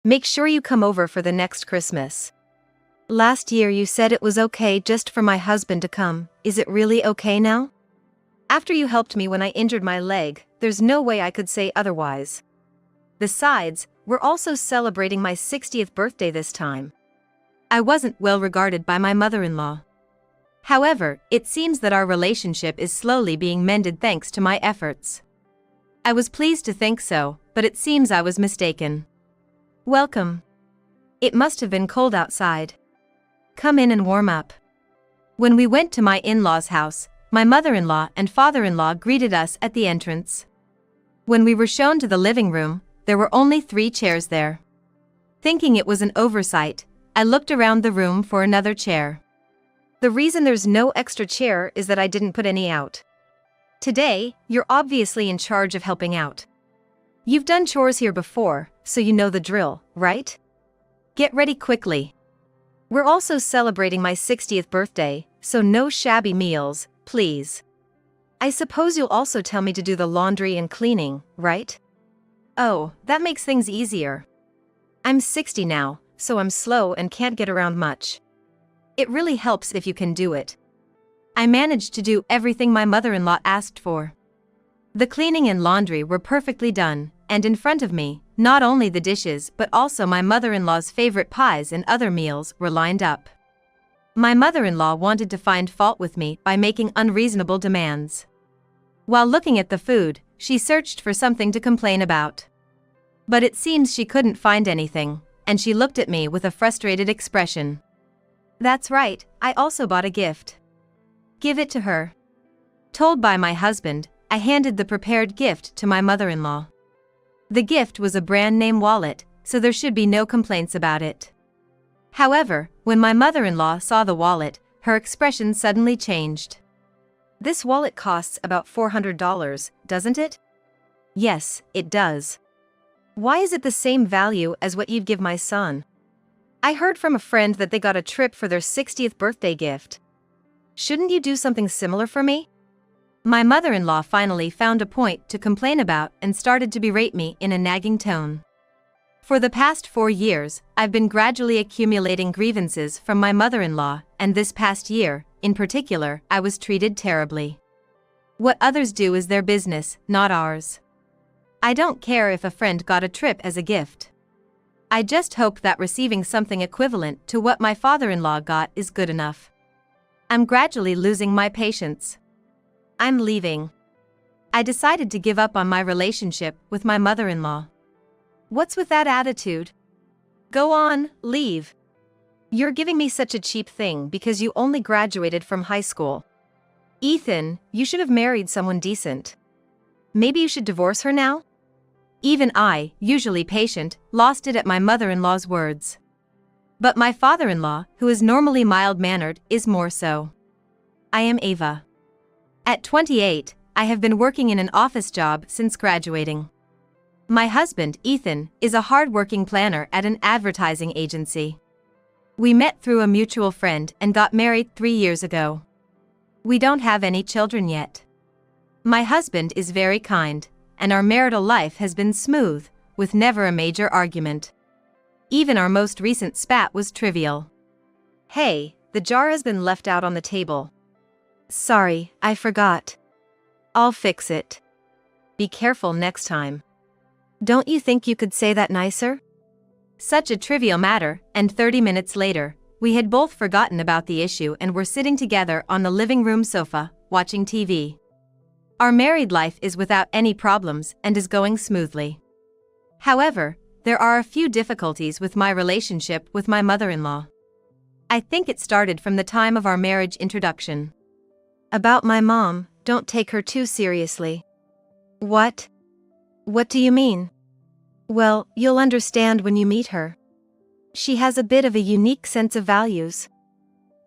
Make sure you come over for the next Christmas. Last year you said it was okay just for my husband to come. Is it really okay now? After you helped me when I injured my leg, there's no way I could say otherwise. Besides, we're also celebrating my 60th birthday this time. I wasn't well regarded by my mother-in-law. However, it seems that our relationship is slowly being mended thanks to my efforts. I was pleased to think so, but it seems I was mistaken. Welcome. It must have been cold outside. Come in and warm up. When we went to my in-laws' house, my mother-in-law and father-in-law greeted us at the entrance. When we were shown to the living room, there were only 3 chairs there. Thinking it was an oversight, I looked around the room for another chair. The reason there's no extra chair is that I didn't put any out. Today, you're obviously in charge of helping out. You've done chores here before, so you know the drill, right? Get ready quickly. We're also celebrating my 60th birthday, so no shabby meals, please. I suppose you'll also tell me to do the laundry and cleaning, right? Oh, that makes things easier. I'm 60 now, so I'm slow and can't get around much. It really helps if you can do it. I managed to do everything my mother-in-law asked for. The cleaning and laundry were perfectly done, and in front of me, not only the dishes but also my mother-in-law's favorite pies and other meals were lined up. My mother-in-law wanted to find fault with me by making unreasonable demands. While looking at the food, she searched for something to complain about. But it seems she couldn't find anything, and she looked at me with a frustrated expression. That's right, I also bought a gift. Give it to her. Told by my husband, I handed the prepared gift to my mother-in-law. The gift was a brand name wallet, so there should be no complaints about it. However, when my mother-in-law saw the wallet, her expression suddenly changed. This wallet costs about $400, doesn't it? Yes, it does. Why is it the same value as what you'd give my son? I heard from a friend that they got a trip for their 60th birthday gift. Shouldn't you do something similar for me? My mother-in-law finally found a point to complain about and started to berate me in a nagging tone. For the past 4 years, I've been gradually accumulating grievances from my mother-in-law, and this past year, in particular, I was treated terribly. What others do is their business, not ours. I don't care if a friend got a trip as a gift. I just hope that receiving something equivalent to what my father-in-law got is good enough. I'm gradually losing my patience. I'm leaving. I decided to give up on my relationship with my mother-in-law. What's with that attitude? Go on, leave. You're giving me such a cheap thing because you only graduated from high school. Ethan, you should have married someone decent. Maybe you should divorce her now? Even I, usually patient, lost it at my mother-in-law's words. But my father-in-law, who is normally mild-mannered, is more so. I am Ava. At 28, I have been working in an office job since graduating. My husband, Ethan, is a hard-working planner at an advertising agency. We met through a mutual friend and got married 3 years ago. We don't have any children yet. My husband is very kind, and our marital life has been smooth, with never a major argument. Even our most recent spat was trivial. Hey, the jar has been left out on the table. Sorry, I forgot. I'll fix it. Be careful next time. Don't you think you could say that nicer? Such a trivial matter, and 30 minutes later, we had both forgotten about the issue and were sitting together on the living room sofa, watching TV. Our married life is without any problems and is going smoothly. However, there are a few difficulties with my relationship with my mother-in-law. I think it started from the time of our marriage introduction. About my mom, don't take her too seriously. What? What do you mean? Well, you'll understand when you meet her. She has a bit of a unique sense of values.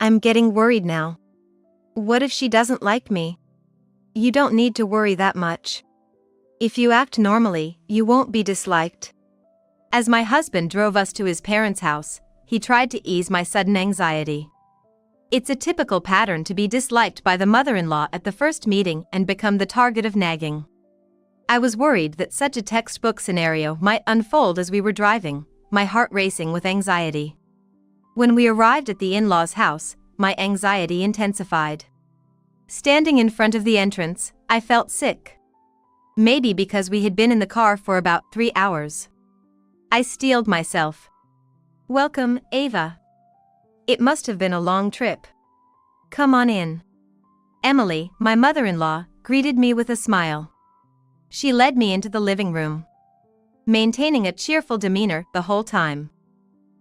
I'm getting worried now. What if she doesn't like me? You don't need to worry that much. If you act normally, you won't be disliked. As my husband drove us to his parents' house, he tried to ease my sudden anxiety. It's a typical pattern to be disliked by the mother-in-law at the first meeting and become the target of nagging. I was worried that such a textbook scenario might unfold as we were driving. my heart racing with anxiety. When we arrived at the in-laws' house, my anxiety intensified. Standing in front of the entrance, I felt sick. Maybe because we had been in the car for about 3 hours. I steeled myself. "Welcome, Ava. It must have been a long trip. Come on in." Emily, my mother-in-law, greeted me with a smile. She led me into the living room, maintaining a cheerful demeanor the whole time.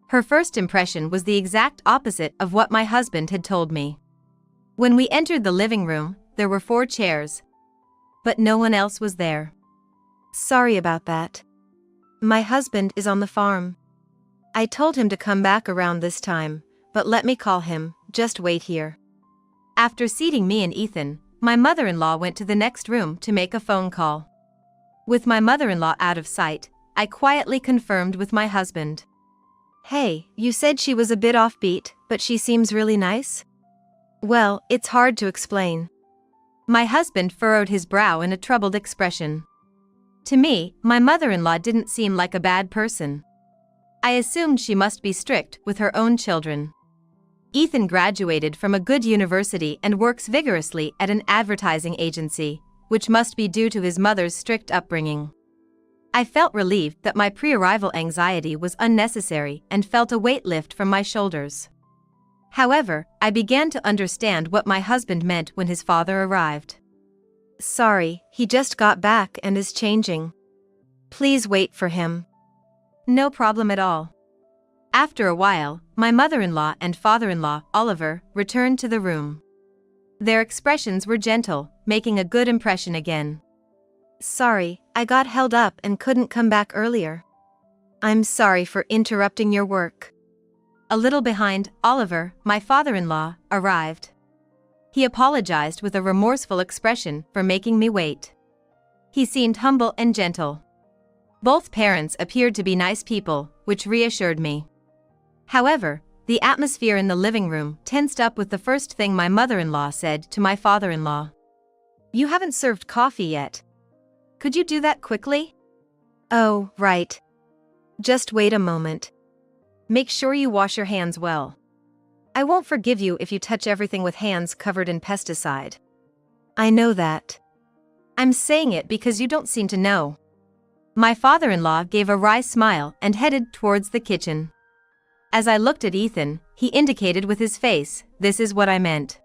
Her first impression was the exact opposite of what my husband had told me. When we entered the living room, there were 4 chairs, but no one else was there. "Sorry about that. My husband is on the farm. I told him to come back around this time, but let me call him, just wait here." After seating me and Ethan, my mother-in-law went to the next room to make a phone call. With my mother-in-law out of sight, I quietly confirmed with my husband. "Hey, you said she was a bit offbeat, but she seems really nice?" "Well, it's hard to explain." My husband furrowed his brow in a troubled expression. To me, my mother-in-law didn't seem like a bad person. I assumed she must be strict with her own children. Ethan graduated from a good university and works vigorously at an advertising agency, which must be due to his mother's strict upbringing. I felt relieved that my pre-arrival anxiety was unnecessary and felt a weight lift from my shoulders. However, I began to understand what my husband meant when his father arrived. "Sorry, he just got back and is changing. Please wait for him." "No problem at all." After a while, my mother-in-law and father-in-law, Oliver, returned to the room. Their expressions were gentle, making a good impression again. "Sorry, I got held up and couldn't come back earlier. I'm sorry for interrupting your work." A little behind, Oliver, my father-in-law, arrived. He apologized with a remorseful expression for making me wait. He seemed humble and gentle. Both parents appeared to be nice people, which reassured me. However, the atmosphere in the living room tensed up with the first thing my mother-in-law said to my father-in-law. "You haven't served coffee yet. Could you do that quickly?" "Oh, right. Just wait a moment. Make sure you wash your hands well. I won't forgive you if you touch everything with hands covered in pesticide." "I know that. I'm saying it because you don't seem to know." My father-in-law gave a wry smile and headed towards the kitchen. As I looked at Ethan, he indicated with his face, "This is what I meant."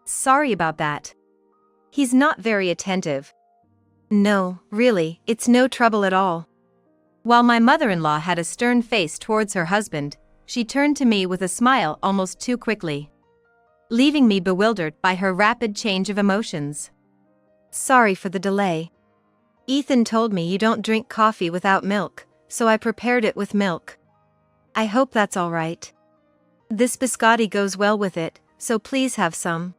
"Sorry about that. He's not very attentive." "No, really, it's no trouble at all." While my mother-in-law had a stern face towards her husband, she turned to me with a smile almost too quickly, leaving me bewildered by her rapid change of emotions. "Sorry for the delay. Ethan told me you don't drink coffee without milk, so I prepared it with milk. I hope that's all right. This biscotti goes well with it, so please have some."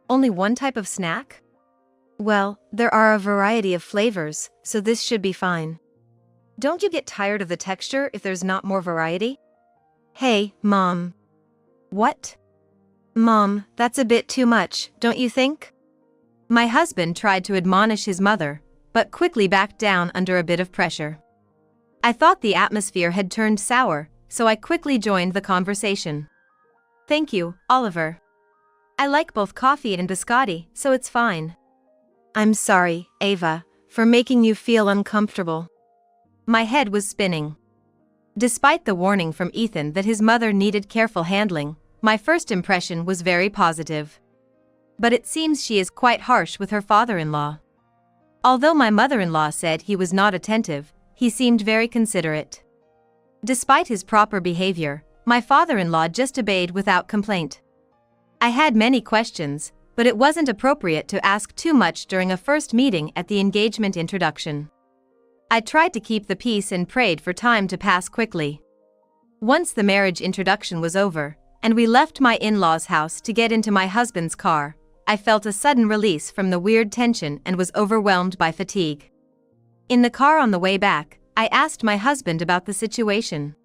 "Only one type of snack?" "Well, there are a variety of flavors, so this should be fine." "Don't you get tired of the texture if there's not more variety?" "Hey, Mom." "What?" "Mom, that's a bit too much, don't you think?" My husband tried to admonish his mother, but quickly backed down under a bit of pressure. I thought the atmosphere had turned sour, so I quickly joined the conversation. "Thank you, Oliver. I like both coffee and biscotti, so it's fine." "I'm sorry, Ava, for making you feel uncomfortable." My head was spinning. Despite the warning from Ethan that his mother needed careful handling, my first impression was very positive. But it seems she is quite harsh with her father-in-law. Although my mother-in-law said he was not attentive, he seemed very considerate. Despite his proper behavior, my father-in-law just obeyed without complaint. I had many questions, but it wasn't appropriate to ask too much during a first meeting at the engagement introduction. I tried to keep the peace and prayed for time to pass quickly. Once the marriage introduction was over, and we left my in-laws' house to get into my husband's car, I felt a sudden release from the weird tension and was overwhelmed by fatigue. In the car on the way back, I asked my husband about the situation.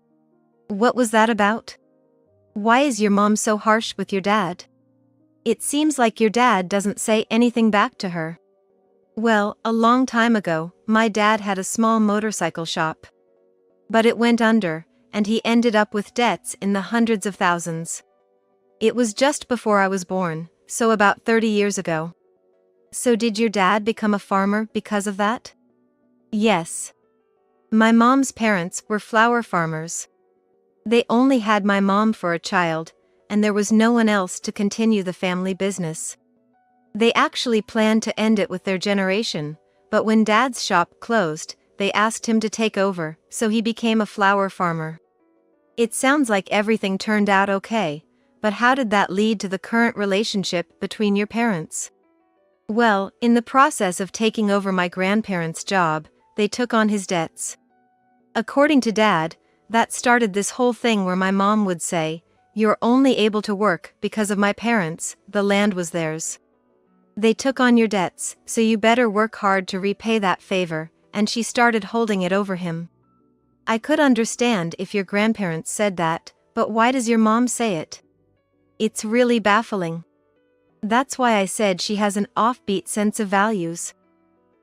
"What was that about? Why is your mom so harsh with your dad? It seems like your dad doesn't say anything back to her." "Well, a long time ago, my dad had a small motorcycle shop. But it went under, and he ended up with debts in the hundreds of thousands. It was just before I was born, so about 30 years ago. So did your dad become a farmer because of that? Yes. My mom's parents were flower farmers. They only had my mom for a child, and there was no one else to continue the family business. They actually planned to end it with their generation, but when Dad's shop closed, they asked him to take over, so he became a flower farmer. It sounds like everything turned out okay, but how did that lead to the current relationship between your parents? Well, in the process of taking over my grandparents' job, they took on his debts. According to Dad, that started this whole thing where my mom would say, "You're only able to work because of my parents, the land was theirs. They took on your debts, so you better work hard to repay that favor," and she started holding it over him. I could understand if your grandparents said that, but why does your mom say it? It's really baffling. That's why I said she has an offbeat sense of values.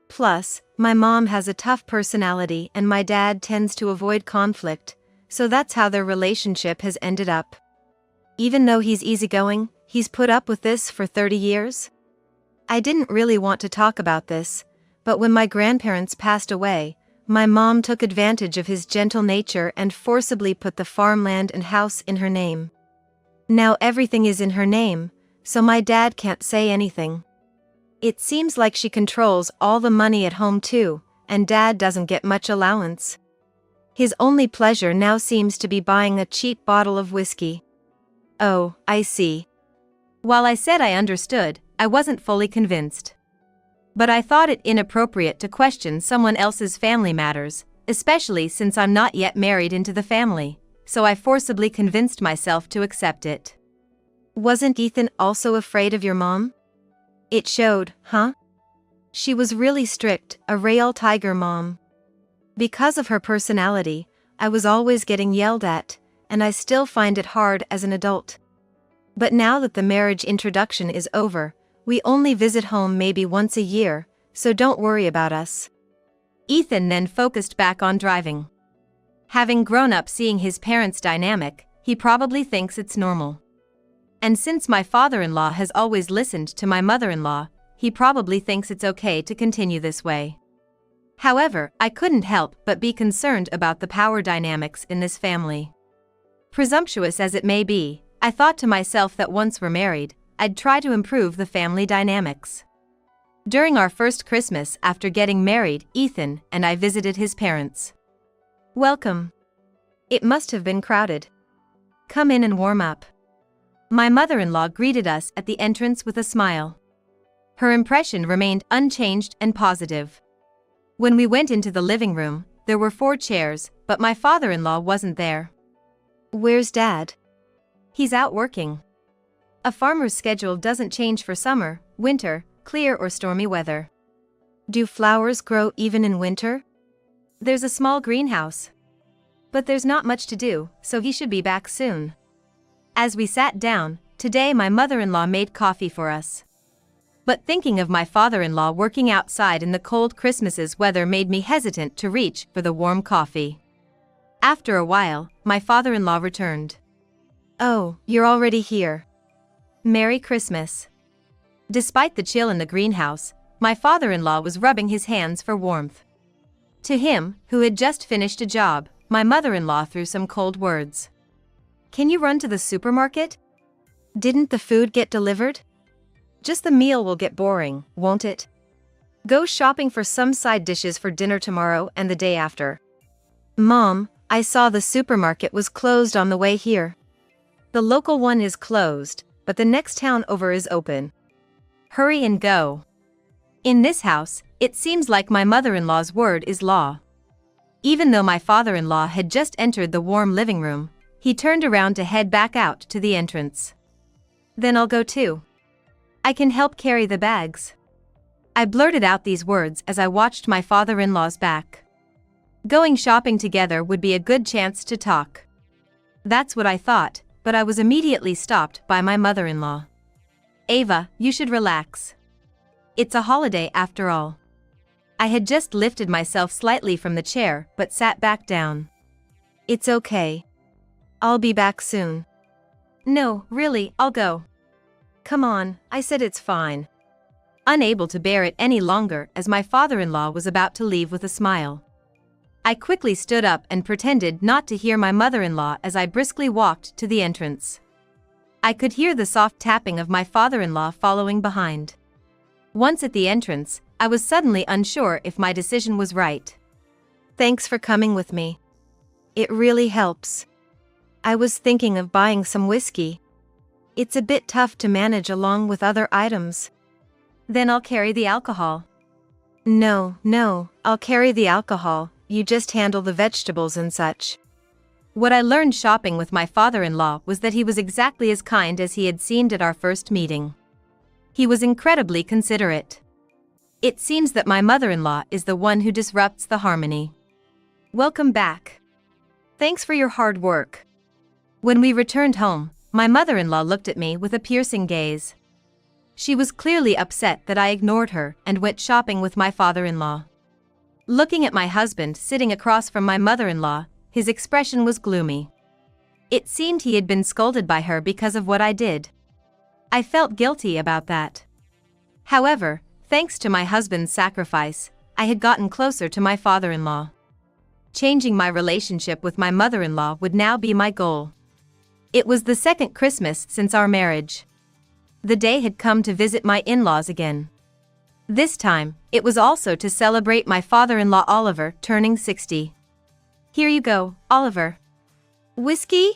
Plus, my mom has a tough personality and my dad tends to avoid conflict, so that's how their relationship has ended up. Even though he's easygoing, he's put up with this for 30 years? I didn't really want to talk about this, but when my grandparents passed away, my mom took advantage of his gentle nature and forcibly put the farmland and house in her name. Now everything is in her name, so my dad can't say anything. It seems like she controls all the money at home too, and Dad doesn't get much allowance. His only pleasure now seems to be buying a cheap bottle of whiskey. Oh, I see. While I said I understood, I wasn't fully convinced. But I thought it inappropriate to question someone else's family matters, especially since I'm not yet married into the family, so I forcibly convinced myself to accept it. Wasn't Ethan also afraid of your mom? It showed, huh? She was really strict, a real tiger mom. Because of her personality, I was always getting yelled at, and I still find it hard as an adult. But now that the marriage introduction is over, we only visit home maybe once a year, so don't worry about us. Ethan then focused back on driving. Having grown up seeing his parents' dynamic, he probably thinks it's normal. And since my father-in-law has always listened to my mother-in-law, he probably thinks it's okay to continue this way. However, I couldn't help but be concerned about the power dynamics in this family. Presumptuous as it may be, I thought to myself that once we're married, I'd try to improve the family dynamics. During our first Christmas after getting married, Ethan and I visited his parents. Welcome. It must have been crowded. Come in and warm up. My mother-in-law greeted us at the entrance with a smile. Her impression remained unchanged and positive. When we went into the living room, there were 4 chairs, but my father-in-law wasn't there. Where's Dad? He's out working. A farmer's schedule doesn't change for summer, winter, clear or stormy weather. Do flowers grow even in winter? There's a small greenhouse. But there's not much to do, so he should be back soon. As we sat down, today my mother-in-law made coffee for us. But thinking of my father-in-law working outside in the cold Christmas's weather made me hesitant to reach for the warm coffee. After a while, my father-in-law returned. Oh, you're already here. Merry Christmas. Despite the chill in the greenhouse, my father-in-law was rubbing his hands for warmth. To him, who had just finished a job, my mother-in-law threw some cold words. Can you run to the supermarket? Didn't the food get delivered? Just the meal will get boring, won't it? Go shopping for some side dishes for dinner tomorrow and the day after. Mom, I saw the supermarket was closed on the way here. The local one is closed, but the next town over is open. Hurry and go. In this house, it seems like my mother-in-law's word is law. Even though my father-in-law had just entered the warm living room, he turned around to head back out to the entrance. Then I'll go too. I can help carry the bags. I blurted out these words as I watched my father-in-law's back. Going shopping together would be a good chance to talk. That's what I thought, but I was immediately stopped by my mother-in-law. Ava, you should relax. It's a holiday after all. I had just lifted myself slightly from the chair but sat back down. It's okay. I'll be back soon. No, really, I'll go. Come on, I said it's fine. Unable to bear it any longer as my father-in-law was about to leave with a smile, I quickly stood up and pretended not to hear my mother-in-law as I briskly walked to the entrance. I could hear the soft tapping of my father-in-law following behind. Once at the entrance, I was suddenly unsure if my decision was right. Thanks for coming with me. It really helps. I was thinking of buying some whiskey. It's a bit tough to manage along with other items. Then I'll carry the alcohol. No, I'll carry the alcohol, you just handle the vegetables and such. What I learned shopping with my father-in-law was that he was exactly as kind as he had seemed at our first meeting. He was incredibly considerate. It seems that my mother-in-law is the one who disrupts the harmony. Welcome back. Thanks for your hard work. When we returned home, my mother-in-law looked at me with a piercing gaze. She was clearly upset that I ignored her and went shopping with my father-in-law. Looking at my husband sitting across from my mother-in-law, his expression was gloomy. It seemed he had been scolded by her because of what I did. I felt guilty about that. However, thanks to my husband's sacrifice, I had gotten closer to my father-in-law. Changing my relationship with my mother-in-law would now be my goal. It was the second Christmas since our marriage. The day had come to visit my in-laws again. This time, it was also to celebrate my father-in-law Oliver turning 60. Here you go, Oliver. Whiskey?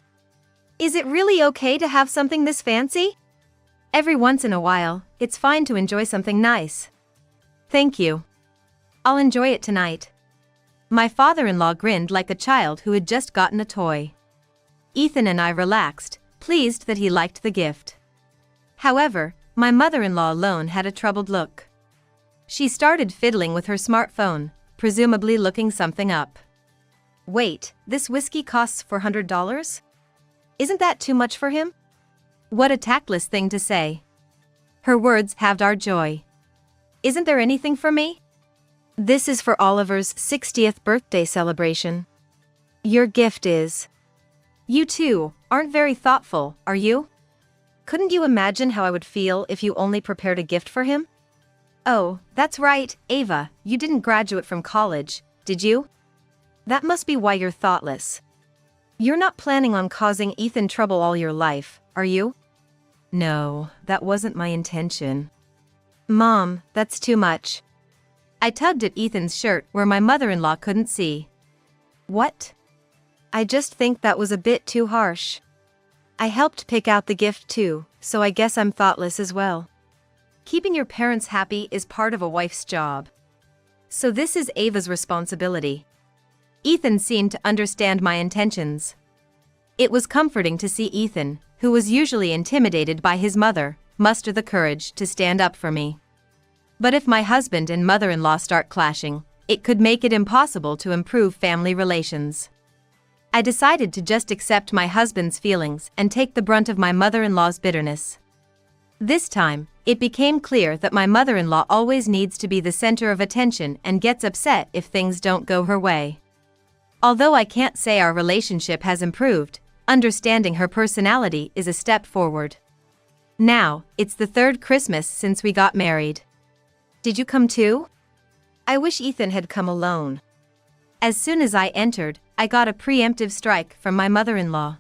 Is it really okay to have something this fancy? Every once in a while, it's fine to enjoy something nice. Thank you. I'll enjoy it tonight. My father-in-law grinned like a child who had just gotten a toy. Ethan and I relaxed, pleased that he liked the gift. However, my mother-in-law alone had a troubled look. She started fiddling with her smartphone, presumably looking something up. Wait, this whiskey costs $400? Isn't that too much for him? What a tactless thing to say. Her words halved our joy. Isn't there anything for me? This is for Oliver's 60th birthday celebration. Your gift is. You too aren't very thoughtful, are you? Couldn't you imagine how I would feel if you only prepared a gift for him? Oh, that's right, Ava, you didn't graduate from college, did you? That must be why you're thoughtless. You're not planning on causing Ethan trouble all your life, are you? No, that wasn't my intention. Mom, that's too much. I tugged at Ethan's shirt where my mother-in-law couldn't see. What? I just think that was a bit too harsh. I helped pick out the gift too, so I guess I'm thoughtless as well. Keeping your parents happy is part of a wife's job. So this is Ava's responsibility. Ethan seemed to understand my intentions. It was comforting to see Ethan, who was usually intimidated by his mother, muster the courage to stand up for me. But if my husband and mother-in-law start clashing, it could make it impossible to improve family relations. I decided to just accept my husband's feelings and take the brunt of my mother-in-law's bitterness. This time, it became clear that my mother-in-law always needs to be the center of attention and gets upset if things don't go her way. Although I can't say our relationship has improved, understanding her personality is a step forward. Now, it's the third Christmas since we got married. Did you come too? I wish Ethan had come alone. As soon as I entered, I got a preemptive strike from my mother-in-law.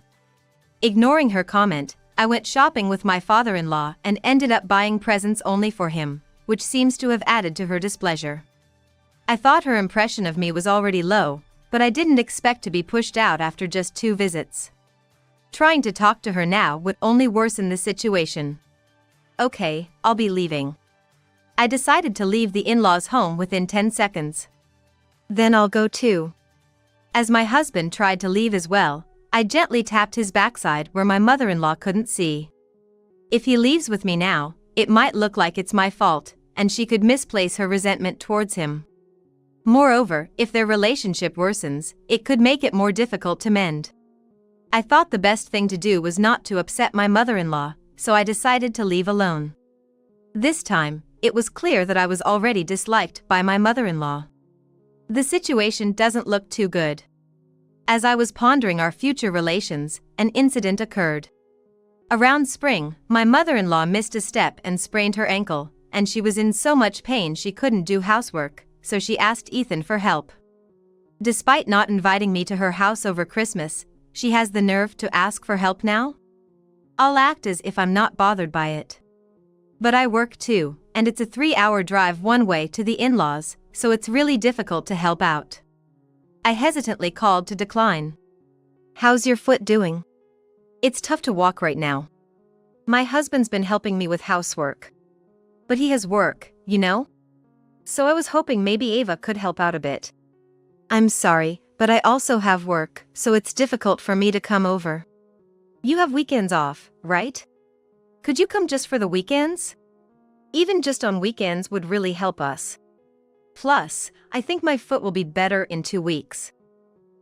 Ignoring her comment, I went shopping with my father-in-law and ended up buying presents only for him, which seems to have added to her displeasure. I thought her impression of me was already low, but I didn't expect to be pushed out after just 2 visits. Trying to talk to her now would only worsen the situation. Okay, I'll be leaving. I decided to leave the in-laws' home within 10 seconds. Then I'll go too. As my husband tried to leave as well, I gently tapped his backside where my mother-in-law couldn't see. If he leaves with me now, it might look like it's my fault, and she could misplace her resentment towards him. Moreover, if their relationship worsens, it could make it more difficult to mend. I thought the best thing to do was not to upset my mother-in-law, so I decided to leave alone. This time, it was clear that I was already disliked by my mother-in-law. The situation doesn't look too good. As I was pondering our future relations, an incident occurred. Around spring, my mother-in-law missed a step and sprained her ankle, and she was in so much pain she couldn't do housework, so she asked Ethan for help. Despite not inviting me to her house over Christmas, she has the nerve to ask for help now? I'll act as if I'm not bothered by it. But I work too, and it's a 3-hour drive one way to the in-laws, so it's really difficult to help out. I hesitantly called to decline. How's your foot doing? It's tough to walk right now. My husband's been helping me with housework. But he has work, you know? So I was hoping maybe Ava could help out a bit. I'm sorry, but I also have work, so it's difficult for me to come over. You have weekends off, right? Could you come just for the weekends? Even just on weekends would really help us. Plus, I think my foot will be better in 2 weeks.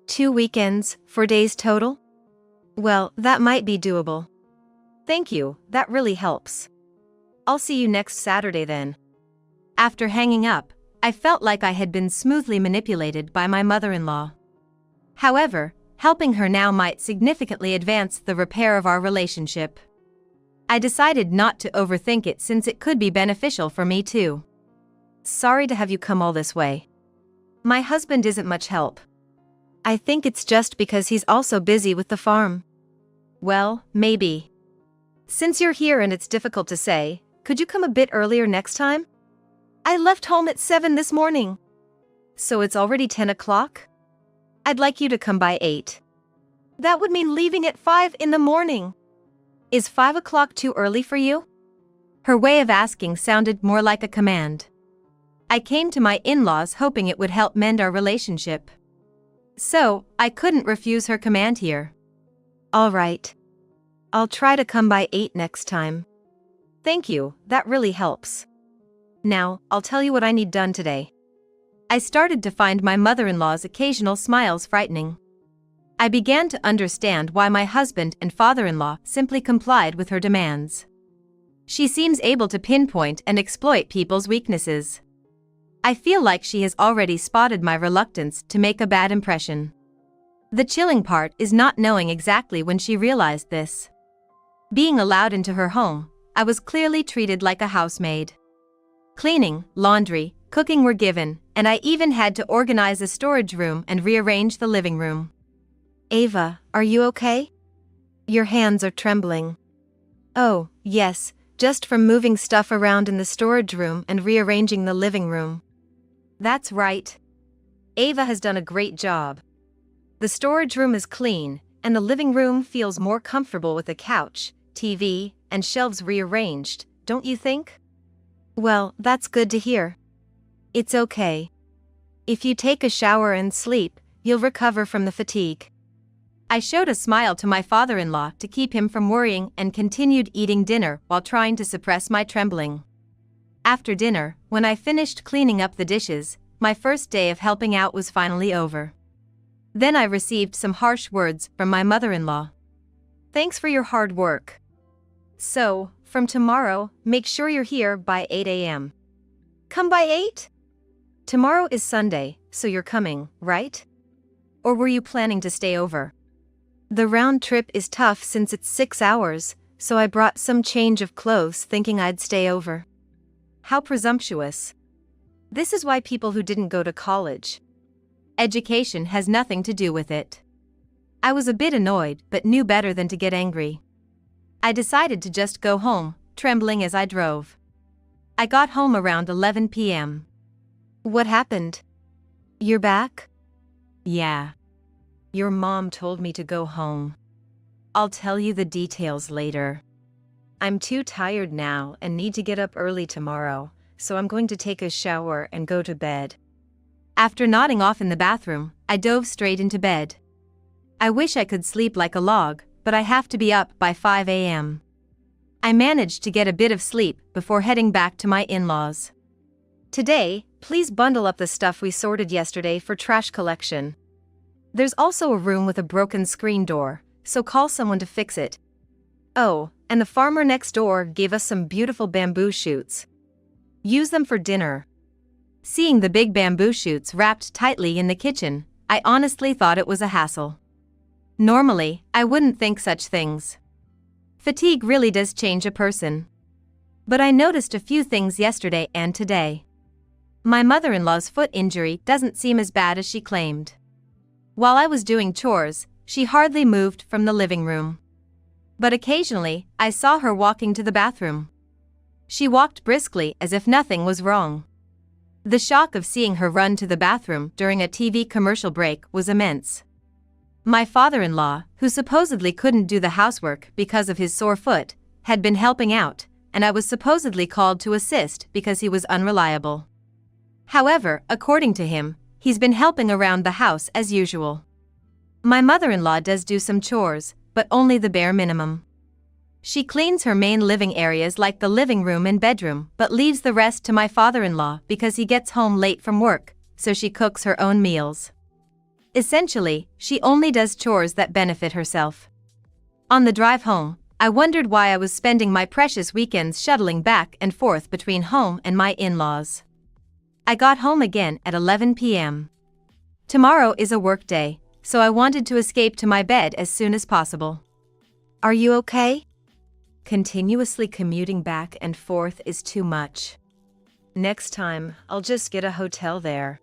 2 weekends, 4 days total? Well, that might be doable. Thank you, that really helps. I'll see you next Saturday then. After hanging up, I felt like I had been smoothly manipulated by my mother-in-law. However, helping her now might significantly advance the repair of our relationship. I decided not to overthink it since it could be beneficial for me too. Sorry to have you come all this way. My husband isn't much help. I think it's just because he's also busy with the farm. Well, maybe. Since you're here and it's difficult to say, could you come a bit earlier next time? I left home at 7 this morning. So it's already 10 o'clock? I'd like you to come by 8. That would mean leaving at 5 in the morning. Is 5 o'clock too early for you? Her way of asking sounded more like a command. I came to my in-laws hoping it would help mend our relationship. So, I couldn't refuse her command here. All right. I'll try to come by 8 next time. Thank you, that really helps. Now, I'll tell you what I need done today. I started to find my mother-in-law's occasional smiles frightening. I began to understand why my husband and father-in-law simply complied with her demands. She seems able to pinpoint and exploit people's weaknesses. I feel like she has already spotted my reluctance to make a bad impression. The chilling part is not knowing exactly when she realized this. Being allowed into her home, I was clearly treated like a housemaid. Cleaning, laundry, cooking were given, and I even had to organize a storage room and rearrange the living room. Ava, are you okay? Your hands are trembling. Oh, yes, just from moving stuff around in the storage room and rearranging the living room. That's right. Ava has done a great job. The storage room is clean, and the living room feels more comfortable with a couch, TV, and shelves rearranged, don't you think? Well, that's good to hear. It's okay. If you take a shower and sleep, you'll recover from the fatigue. I showed a smile to my father-in-law to keep him from worrying and continued eating dinner while trying to suppress my trembling. After dinner, when I finished cleaning up the dishes, my first day of helping out was finally over. Then I received some harsh words from my mother-in-law. Thanks for your hard work. So, from tomorrow, make sure you're here by 8 a.m. Come by 8? Tomorrow is Sunday, so you're coming, right? Or were you planning to stay over? The round trip is tough since it's 6 hours, so I brought some change of clothes thinking I'd stay over. How presumptuous. This is why people who didn't go to college. Education has nothing to do with it. I was a bit annoyed but knew better than to get angry. I decided to just go home, trembling as I drove. I got home around 11 p.m. What happened? You're back? Yeah. Your mom told me to go home. I'll tell you the details later. I'm too tired now and need to get up early tomorrow, so I'm going to take a shower and go to bed. After nodding off in the bathroom, I dove straight into bed. I wish I could sleep like a log, but I have to be up by 5 a.m. I managed to get a bit of sleep before heading back to my in-laws. Today, please bundle up the stuff we sorted yesterday for trash collection. There's also a room with a broken screen door, so call someone to fix it. Oh, and the farmer next door gave us some beautiful bamboo shoots. Use them for dinner. Seeing the big bamboo shoots wrapped tightly in the kitchen, I honestly thought it was a hassle. Normally, I wouldn't think such things. Fatigue really does change a person. But I noticed a few things yesterday and today. My mother-in-law's foot injury doesn't seem as bad as she claimed. While I was doing chores, she hardly moved from the living room. But occasionally, I saw her walking to the bathroom. She walked briskly as if nothing was wrong. The shock of seeing her run to the bathroom during a TV commercial break was immense. My father-in-law, who supposedly couldn't do the housework because of his sore foot, had been helping out, and I was supposedly called to assist because he was unreliable. However, according to him, he's been helping around the house as usual. My mother-in-law does do some chores, but only the bare minimum. She cleans her main living areas like the living room and bedroom, but leaves the rest to my father-in-law because he gets home late from work, so she cooks her own meals. Essentially, she only does chores that benefit herself. On the drive home, I wondered why I was spending my precious weekends shuttling back and forth between home and my in-laws. I got home again at 11 p.m. Tomorrow is a work day, so I wanted to escape to my bed as soon as possible. Are you okay? Continuously commuting back and forth is too much. Next time, I'll just get a hotel there.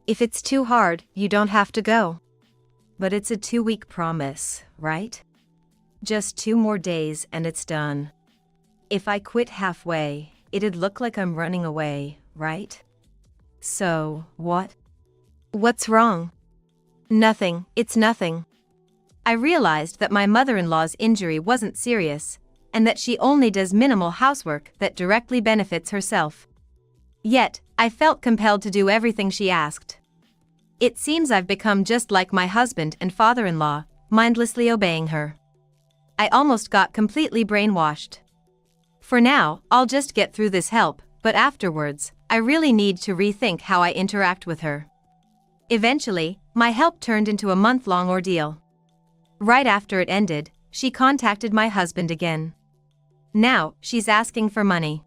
If it's too hard, you don't have to go. But it's a 2-week promise, right? Just 2 more days and it's done. If I quit halfway, it'd look like I'm running away, right? So, what? What's wrong? Nothing, it's nothing. I realized that my mother-in-law's injury wasn't serious, and that she only does minimal housework that directly benefits herself. Yet, I felt compelled to do everything she asked. It seems I've become just like my husband and father-in-law, mindlessly obeying her. I almost got completely brainwashed. For now, I'll just get through this help, but afterwards, I really need to rethink how I interact with her. Eventually, my help turned into a month-long ordeal. Right after it ended, she contacted my husband again. Now, she's asking for money.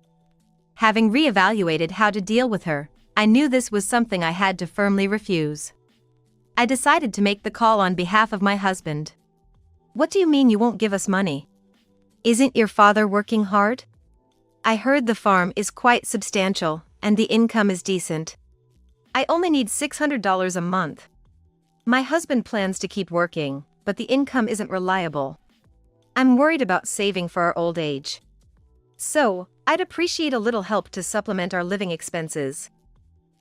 Having reevaluated how to deal with her, I knew this was something I had to firmly refuse. I decided to make the call on behalf of my husband. What do you mean you won't give us money? Isn't your father working hard? I heard the farm is quite substantial, and the income is decent. I only need $600 a month. My husband plans to keep working, but the income isn't reliable. I'm worried about saving for our old age. So, I'd appreciate a little help to supplement our living expenses.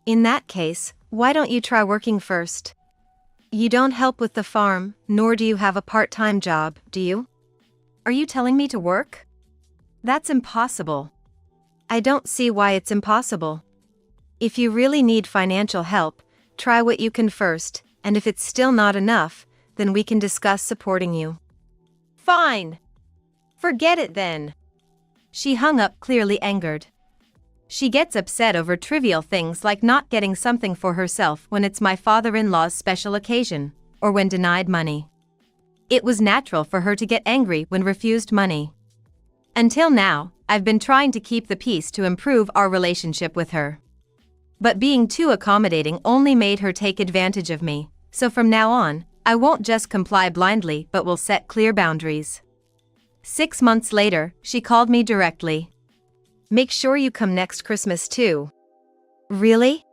In that case, why don't you try working first? You don't help with the farm, nor do you have a part-time job, do you? Are you telling me to work? That's impossible. I don't see why it's impossible. If you really need financial help, try what you can first, and if it's still not enough, then we can discuss supporting you. Fine. Forget it then. She hung up, clearly angered. She gets upset over trivial things like not getting something for herself when it's my father-in-law's special occasion, or when denied money. It was natural for her to get angry when refused money. Until now, I've been trying to keep the peace to improve our relationship with her. But being too accommodating only made her take advantage of me, so from now on, I won't just comply blindly but will set clear boundaries. 6 months later, she called me directly. Make sure you come next Christmas too. Really?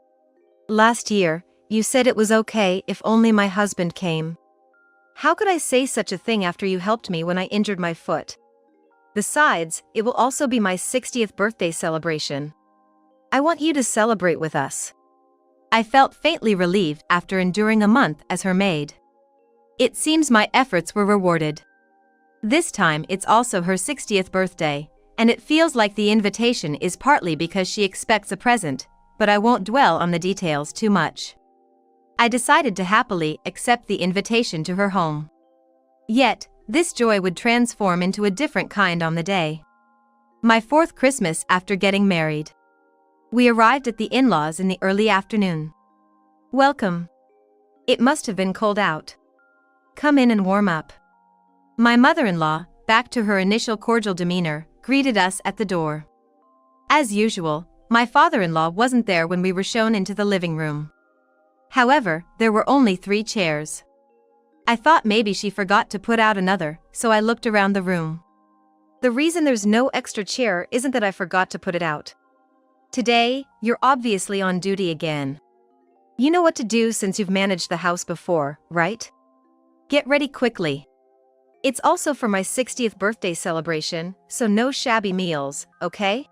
Last year, you said it was okay if only my husband came. How could I say such a thing after you helped me when I injured my foot? Besides, it will also be my 60th birthday celebration. I want you to celebrate with us. I felt faintly relieved after enduring a month as her maid. It seems my efforts were rewarded. This time it's also her 60th birthday, and it feels like the invitation is partly because she expects a present, but I won't dwell on the details too much. I decided to happily accept the invitation to her home. Yet, this joy would transform into a different kind on the day. My 4th Christmas after getting married. We arrived at the in-laws in the early afternoon. Welcome. It must have been cold out. Come in and warm up. My mother-in-law, back to her initial cordial demeanor, greeted us at the door. As usual, my father-in-law wasn't there when we were shown into the living room. However, there were only 3 chairs. I thought maybe she forgot to put out another, so I looked around the room. The reason there's no extra chair isn't that I forgot to put it out. Today, you're obviously on duty again. You know what to do since you've managed the house before, right? Get ready quickly. It's also for my 60th birthday celebration, so no shabby meals, okay?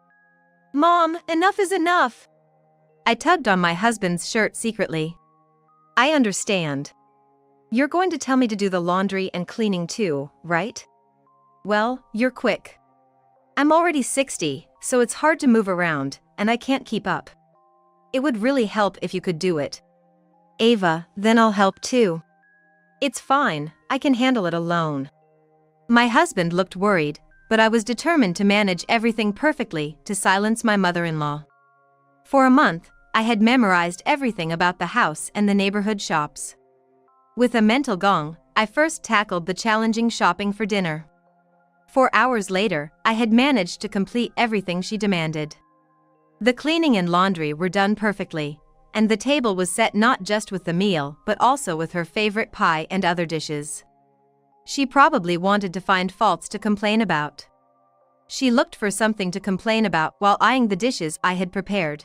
Mom, enough is enough! I tugged on my husband's shirt secretly. I understand. You're going to tell me to do the laundry and cleaning too, right? Well, you're quick. I'm already 60, so it's hard to move around, and I can't keep up. It would really help if you could do it. Ava, then I'll help too. It's fine, I can handle it alone. My husband looked worried, but I was determined to manage everything perfectly to silence my mother-in-law. For a month, I had memorized everything about the house and the neighborhood shops. With a mental gong, I first tackled the challenging shopping for dinner. 4 hours later, I had managed to complete everything she demanded. The cleaning and laundry were done perfectly, and the table was set not just with the meal but also with her favorite pie and other dishes. She probably wanted to find faults to complain about. She looked for something to complain about while eyeing the dishes I had prepared.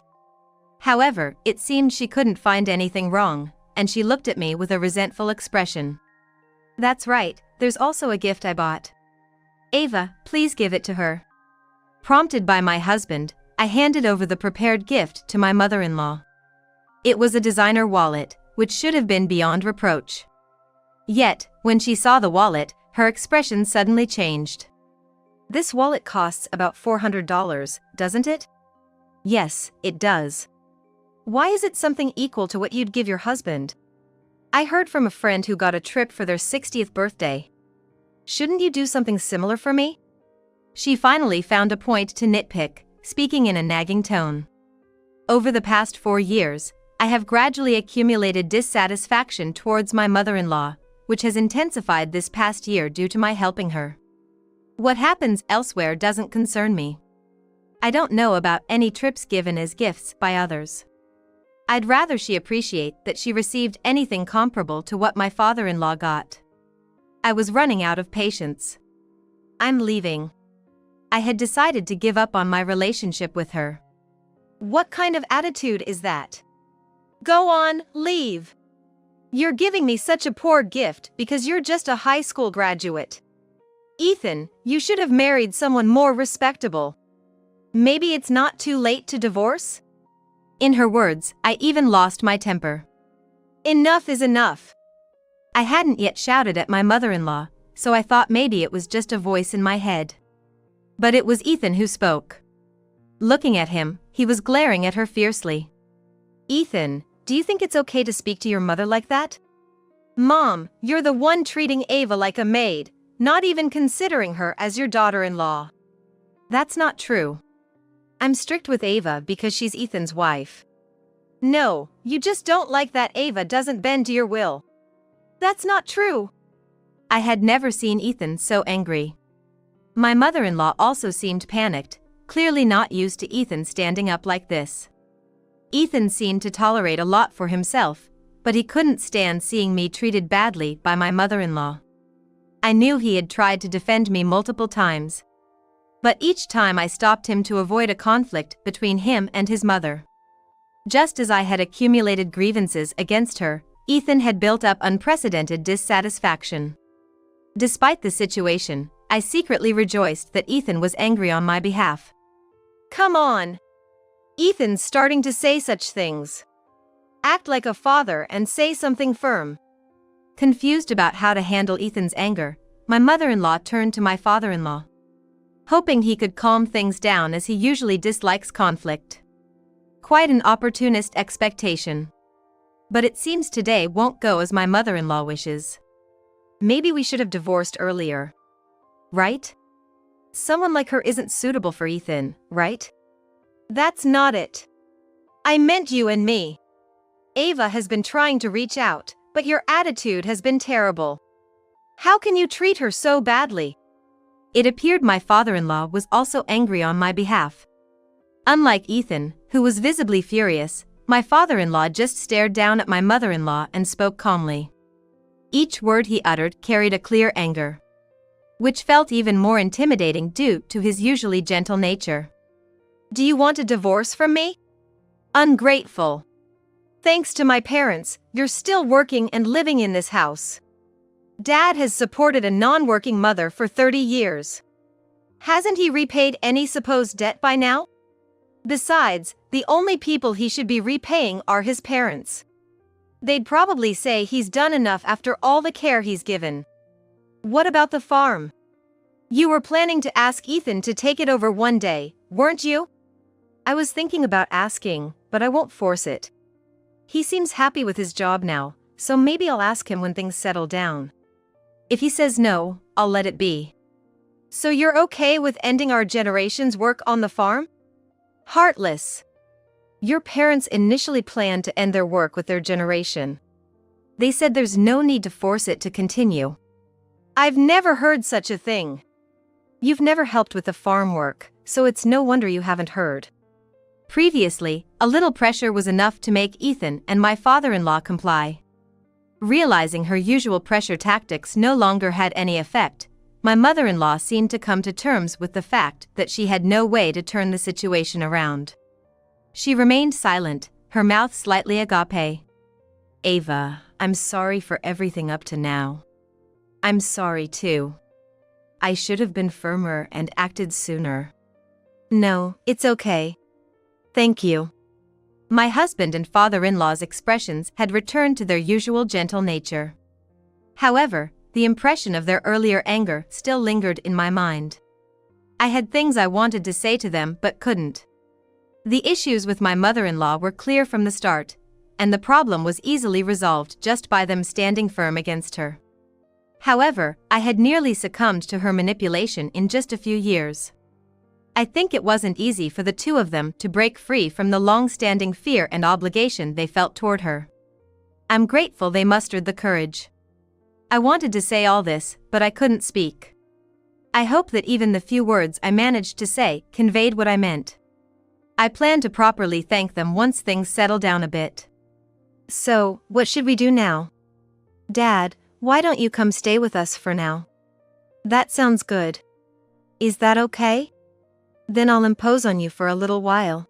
However, it seemed she couldn't find anything wrong, and she looked at me with a resentful expression. That's right, there's also a gift I bought. Ava, please give it to her. Prompted by my husband, I handed over the prepared gift to my mother-in-law. It was a designer wallet, which should have been beyond reproach. Yet, when she saw the wallet, her expression suddenly changed. This wallet costs about $400, doesn't it? Yes, it does. Why is it something equal to what you'd give your husband? I heard from a friend who got a trip for their 60th birthday. Shouldn't you do something similar for me? She finally found a point to nitpick, speaking in a nagging tone. Over the past 4 years, I have gradually accumulated dissatisfaction towards my mother-in-law, which has intensified this past year due to my helping her. What happens elsewhere doesn't concern me. I don't know about any trips given as gifts by others. I'd rather she appreciate that she received anything comparable to what my father-in-law got. I was running out of patience. I'm leaving. I had decided to give up on my relationship with her. What kind of attitude is that? Go on, leave. You're giving me such a poor gift because you're just a high school graduate. Ethan, you should have married someone more respectable. Maybe it's not too late to divorce? In her words, I even lost my temper. Enough is enough. I hadn't yet shouted at my mother-in-law, so I thought maybe it was just a voice in my head. But it was Ethan who spoke. Looking at him, he was glaring at her fiercely. Ethan, do you think it's okay to speak to your mother like that? Mom, you're the one treating Ava like a maid, not even considering her as your daughter-in-law. That's not true. I'm strict with Ava because she's Ethan's wife. No, you just don't like that Ava doesn't bend to your will. That's not true. I had never seen Ethan so angry. My mother-in-law also seemed panicked, clearly not used to Ethan standing up like this. Ethan seemed to tolerate a lot for himself, but he couldn't stand seeing me treated badly by my mother-in-law. I knew he had tried to defend me multiple times. But each time I stopped him to avoid a conflict between him and his mother. Just as I had accumulated grievances against her, Ethan had built up unprecedented dissatisfaction. Despite the situation, I secretly rejoiced that Ethan was angry on my behalf. Come on! Ethan's starting to say such things. Act like a father and say something firm. Confused about how to handle Ethan's anger, my mother-in-law turned to my father-in-law, hoping he could calm things down as he usually dislikes conflict. Quite an opportunist expectation. But it seems today won't go as my mother-in-law wishes. Maybe we should have divorced earlier. Right? Someone like her isn't suitable for Ethan, right? That's not it. I meant you and me. Ava has been trying to reach out, but your attitude has been terrible. How can you treat her so badly? It appeared my father-in-law was also angry on my behalf. Unlike Ethan, who was visibly furious, My father-in-law just stared down at my mother-in-law and spoke calmly. Each word he uttered carried a clear anger, which felt even more intimidating due to his usually gentle nature. Do you want a divorce from me? Ungrateful. Thanks to my parents, you're still working and living in this house. Dad has supported a non-working mother for 30 years. Hasn't he repaid any supposed debt by now? Besides, the only people he should be repaying are his parents. They'd probably say he's done enough after all the care he's given. What about the farm? You were planning to ask Ethan to take it over one day, weren't you? I was thinking about asking, but I won't force it. He seems happy with his job now, so maybe I'll ask him when things settle down. If he says no, I'll let it be. So you're okay with ending our generation's work on the farm? Heartless. Your parents initially planned to end their work with their generation. They said there's no need to force it to continue. I've never heard such a thing. You've never helped with the farm work, so it's no wonder you haven't heard. Previously, a little pressure was enough to make Ethan and my father-in-law comply. Realizing her usual pressure tactics no longer had any effect, my mother-in-law seemed to come to terms with the fact that she had no way to turn the situation around. She remained silent, her mouth slightly agape. Ava, I'm sorry for everything up to now. I'm sorry too. I should have been firmer and acted sooner. No, it's okay. Thank you. My husband and father-in-law's expressions had returned to their usual gentle nature. However, the impression of their earlier anger still lingered in my mind. I had things I wanted to say to them but couldn't. The issues with my mother-in-law were clear from the start, and the problem was easily resolved just by them standing firm against her. However, I had nearly succumbed to her manipulation in just a few years. I think it wasn't easy for the two of them to break free from the long-standing fear and obligation they felt toward her. I'm grateful they mustered the courage. I wanted to say all this, but I couldn't speak. I hope that even the few words I managed to say conveyed what I meant. I plan to properly thank them once things settle down a bit. So, what should we do now? Dad, why don't you come stay with us for now? That sounds good. Is that okay? Then I'll impose on you for a little while.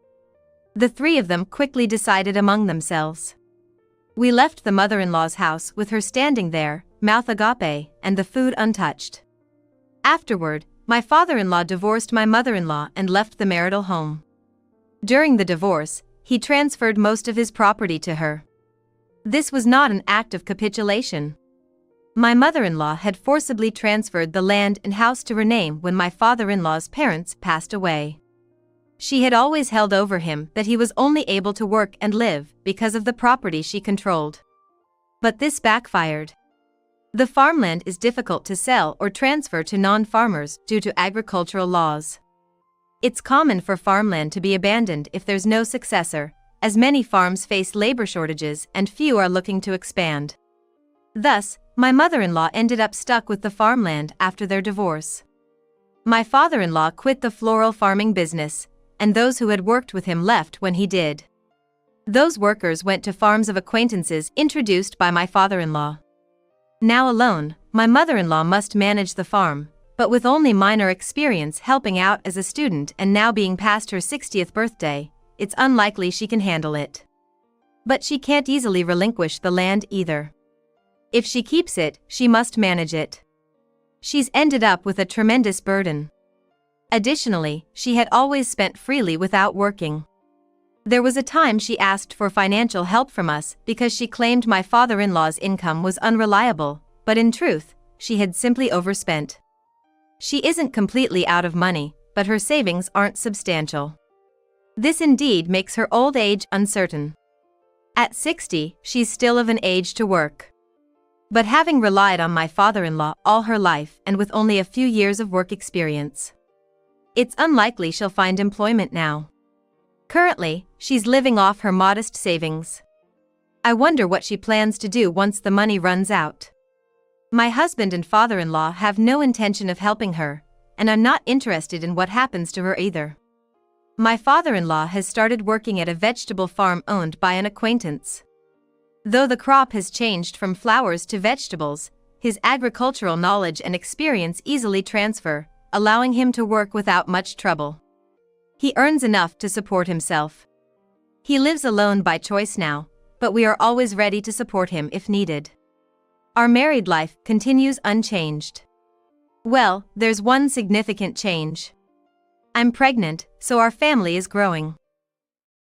The three of them quickly decided among themselves. We left the mother-in-law's house with her standing there, mouth agape, and the food untouched. Afterward, my father-in-law divorced my mother-in-law and left the marital home. During the divorce, he transferred most of his property to her. This was not an act of capitulation. My mother-in-law had forcibly transferred the land and house to her name when my father-in-law's parents passed away. She had always held over him that he was only able to work and live because of the property she controlled. But this backfired. The farmland is difficult to sell or transfer to non-farmers due to agricultural laws. It's common for farmland to be abandoned if there's no successor, as many farms face labor shortages and few are looking to expand. Thus, my mother-in-law ended up stuck with the farmland after their divorce. My father-in-law quit the floral farming business, and those who had worked with him left when he did. Those workers went to farms of acquaintances introduced by my father-in-law. Now alone, my mother-in-law must manage the farm, but with only minor experience helping out as a student and now being past her 60th birthday, it's unlikely she can handle it. But she can't easily relinquish the land either. If she keeps it, she must manage it. She's ended up with a tremendous burden. Additionally, she had always spent freely without working. There was a time she asked for financial help from us because she claimed my father-in-law's income was unreliable, but in truth, she had simply overspent. She isn't completely out of money, but her savings aren't substantial. This indeed makes her old age uncertain. At 60, she's still of an age to work. But having relied on my father-in-law all her life and with only a few years of work experience, it's unlikely she'll find employment now. Currently, she's living off her modest savings. I wonder what she plans to do once the money runs out. My husband and father-in-law have no intention of helping her, and I'm not interested in what happens to her either. My father-in-law has started working at a vegetable farm owned by an acquaintance. Though the crop has changed from flowers to vegetables, his agricultural knowledge and experience easily transfer, allowing him to work without much trouble. He earns enough to support himself. He lives alone by choice now, but we are always ready to support him if needed. Our married life continues unchanged. Well, there's one significant change. I'm pregnant, so our family is growing.